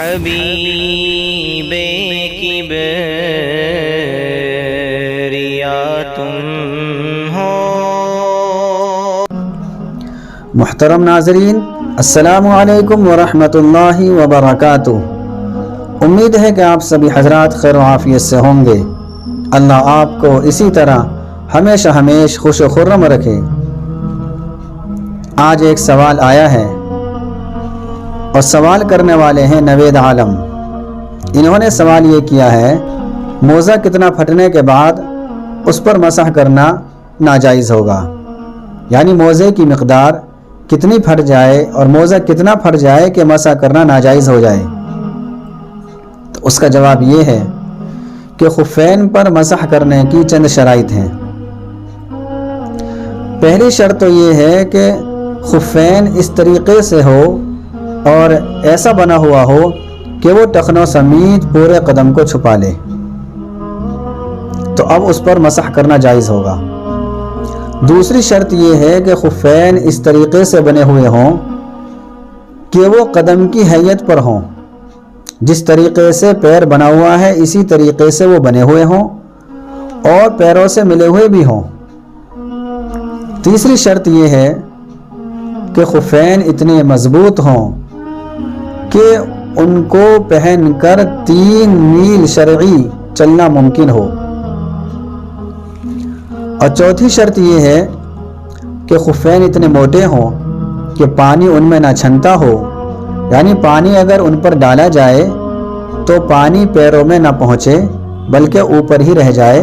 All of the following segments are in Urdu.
حبیب کبریا تم ہو۔ محترم ناظرین، السلام علیکم ورحمۃ اللہ وبرکاتہ۔ امید ہے کہ آپ سبھی حضرات خیر و عافیت سے ہوں گے۔ اللہ آپ کو اسی طرح ہمیشہ خوش و خرم رکھے۔ آج ایک سوال آیا ہے اور سوال کرنے والے ہیں نوید عالم۔ انہوں نے سوال یہ کیا ہے، موزہ کتنا پھٹنے کے بعد اس پر مسح کرنا ناجائز ہوگا؟ یعنی موزے کی مقدار کتنی پھٹ جائے اور موزہ کتنا پھٹ جائے کہ مسح کرنا ناجائز ہو جائے؟ تو اس کا جواب یہ ہے کہ خفین پر مسح کرنے کی چند شرائط ہیں۔ پہلی شرط تو یہ ہے کہ خفین اس طریقے سے ہو اور ایسا بنا ہوا ہو کہ وہ ٹخنوں سمیت پورے قدم کو چھپا لے، تو اب اس پر مسح کرنا جائز ہوگا۔ دوسری شرط یہ ہے کہ خفین اس طریقے سے بنے ہوئے ہوں کہ وہ قدم کی حیت پر ہوں، جس طریقے سے پیر بنا ہوا ہے اسی طریقے سے وہ بنے ہوئے ہوں اور پیروں سے ملے ہوئے بھی ہوں۔ تیسری شرط یہ ہے کہ خفین اتنے مضبوط ہوں کہ ان کو پہن کر 3 میل شرعی چلنا ممکن ہو۔ اور چوتھی شرط یہ ہے کہ خفین اتنے موٹے ہوں کہ پانی ان میں نہ چھنتا ہو، یعنی پانی اگر ان پر ڈالا جائے تو پانی پیروں میں نہ پہنچے بلکہ اوپر ہی رہ جائے۔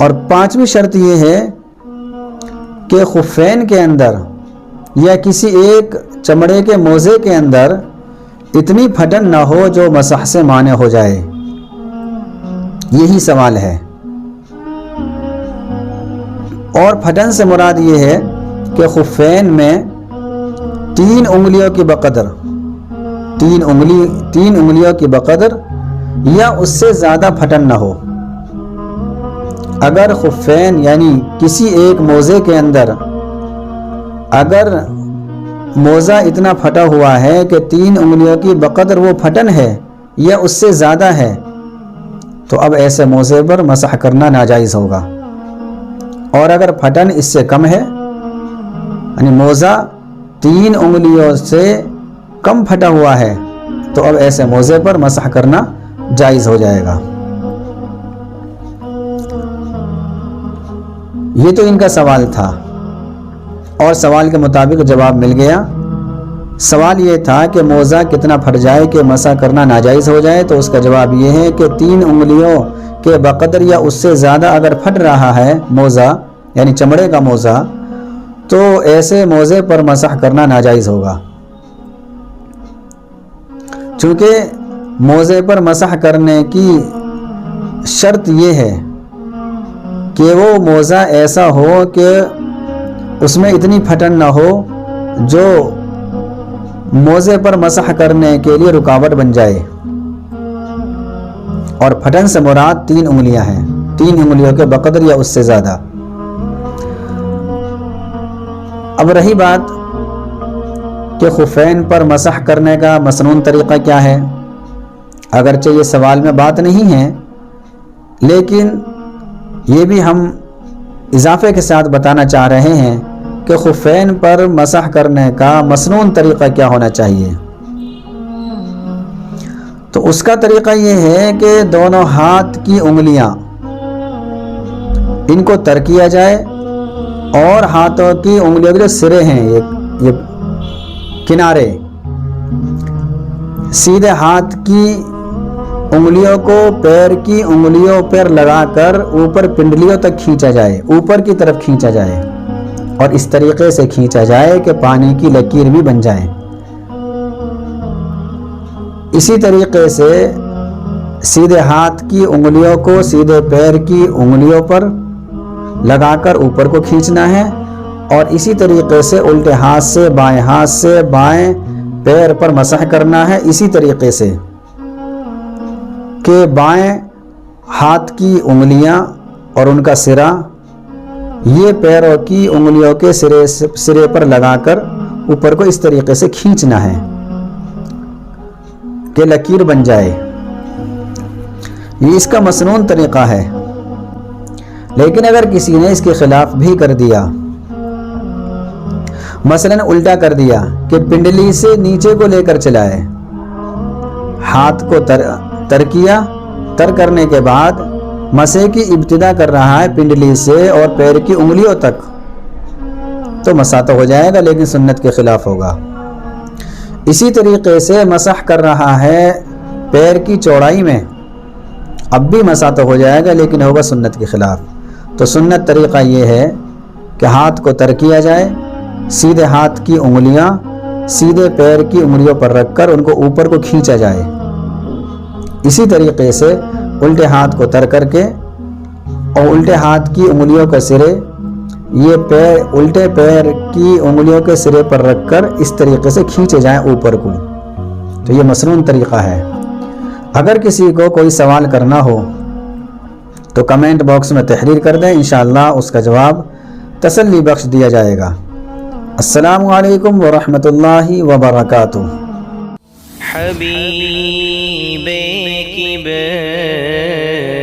اور پانچویں شرط یہ ہے کہ خفین کے اندر یا کسی ایک چمڑے کے موزے کے اندر اتنی پھٹن نہ ہو جو مسح سے مانع ہو جائے۔ یہی سوال ہے، اور پھٹن سے مراد یہ ہے کہ خفین میں 3 انگلیوں کی بقدر 3 انگلیوں کی بقدر یا اس سے زیادہ پھٹن نہ ہو۔ اگر خفین یعنی کسی ایک موزے کے اندر اگر موزہ اتنا پھٹا ہوا ہے کہ 3 انگلیوں کی بقدر وہ پھٹن ہے یا اس سے زیادہ ہے، تو اب ایسے موزے پر مسح کرنا ناجائز ہوگا۔ اور اگر پھٹن اس سے کم ہے، یعنی موزہ 3 انگلیوں سے کم پھٹا ہوا ہے، تو اب ایسے موزے پر مسح کرنا جائز ہو جائے گا۔ یہ تو ان کا سوال تھا اور سوال کے مطابق جواب مل گیا۔ سوال یہ تھا کہ موزہ کتنا پھٹ جائے کہ مسح کرنا ناجائز ہو جائے، تو اس کا جواب یہ ہے کہ 3 انگلیوں کے بقدر یا اس سے زیادہ اگر پھٹ رہا ہے موزہ یعنی چمڑے کا موزہ، تو ایسے موزے پر مسح کرنا ناجائز ہوگا۔ چونکہ موزے پر مسح کرنے کی شرط یہ ہے کہ وہ موزہ ایسا ہو کہ اس میں اتنی پھٹن نہ ہو جو موزے پر مسح کرنے کے لیے رکاوٹ بن جائے۔ اور پھٹن سے مراد 3 انگلیاں ہیں، 3 انگلیوں کے بقدر یا اس سے زیادہ۔ اب رہی بات کہ خفین پر مسح کرنے کا مسنون طریقہ کیا ہے، اگرچہ یہ سوال میں بات نہیں ہے لیکن یہ بھی ہم اضافے کے ساتھ بتانا چاہ رہے ہیں کہ خفین پر مسح کرنے کا مسنون طریقہ کیا ہونا چاہیے۔ تو اس کا طریقہ یہ ہے کہ دونوں ہاتھ کی انگلیاں ان کو تر کیا جائے اور ہاتھوں کی انگلیوں کے جو سرے ہیں یہ کنارے سیدھے ہاتھ کی انگلیوں کو پیر کی انگلیوں پر لگا کر اوپر پنڈلیوں تک کھینچا جائے، اوپر کی طرف کھینچا جائے اور اس طریقے سے کھینچا جائے کہ پانی کی لکیر بھی بن جائے۔ اسی طریقے سے سیدھے ہاتھ کی انگلیوں کو سیدھے پیر کی انگلیوں پر لگا کر اوپر کو کھینچنا ہے اور اسی طریقے سے الٹے ہاتھ سے بائیں پیر پر مسح کرنا ہے، اسی طریقے سے کہ بائیں ہاتھ کی انگلیاں اور ان کا سرا یہ پیروں کی انگلیوں کے سرے پر لگا کر اوپر کو اس طریقے سے کھینچنا ہے کہ لکیر بن جائے، یہ اس کا مسنون طریقہ ہے۔ لیکن اگر کسی نے اس کے خلاف بھی کر دیا، مثلاً الٹا کر دیا کہ پنڈلی سے نیچے کو لے کر چلائے، ہاتھ کو تر کیا، تر کرنے کے بعد مسح کی ابتدا کر رہا ہے پنڈلی سے اور پیر کی انگلیوں تک، تو مسح تو ہو جائے گا لیکن سنت کے خلاف ہوگا۔ اسی طریقے سے مسح کر رہا ہے پیر کی چوڑائی میں، اب بھی مسح تو ہو جائے گا لیکن ہوگا سنت کے خلاف۔ تو سنت طریقہ یہ ہے کہ ہاتھ کو تر کیا جائے، سیدھے ہاتھ کی انگلیاں سیدھے پیر کی انگلیوں پر رکھ کر ان کو اوپر کو کھینچا جائے۔ اسی طریقے سے الٹے ہاتھ کو تر کر کے اور الٹے ہاتھ کی انگلیوں کے سرے یہ الٹے پیر کی انگلیوں کے سرے پر رکھ کر اس طریقے سے کھینچے جائیں اوپر کو، تو یہ مسنون طریقہ ہے۔ اگر کسی کو کوئی سوال کرنا ہو تو کمنٹ باکس میں تحریر کر دیں، انشاءاللہ اس کا جواب تسلی بخش دیا جائے گا۔ السلام علیکم ورحمۃ اللہ وبرکاتہ۔ حبیب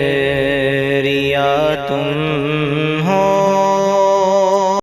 کبریہ تم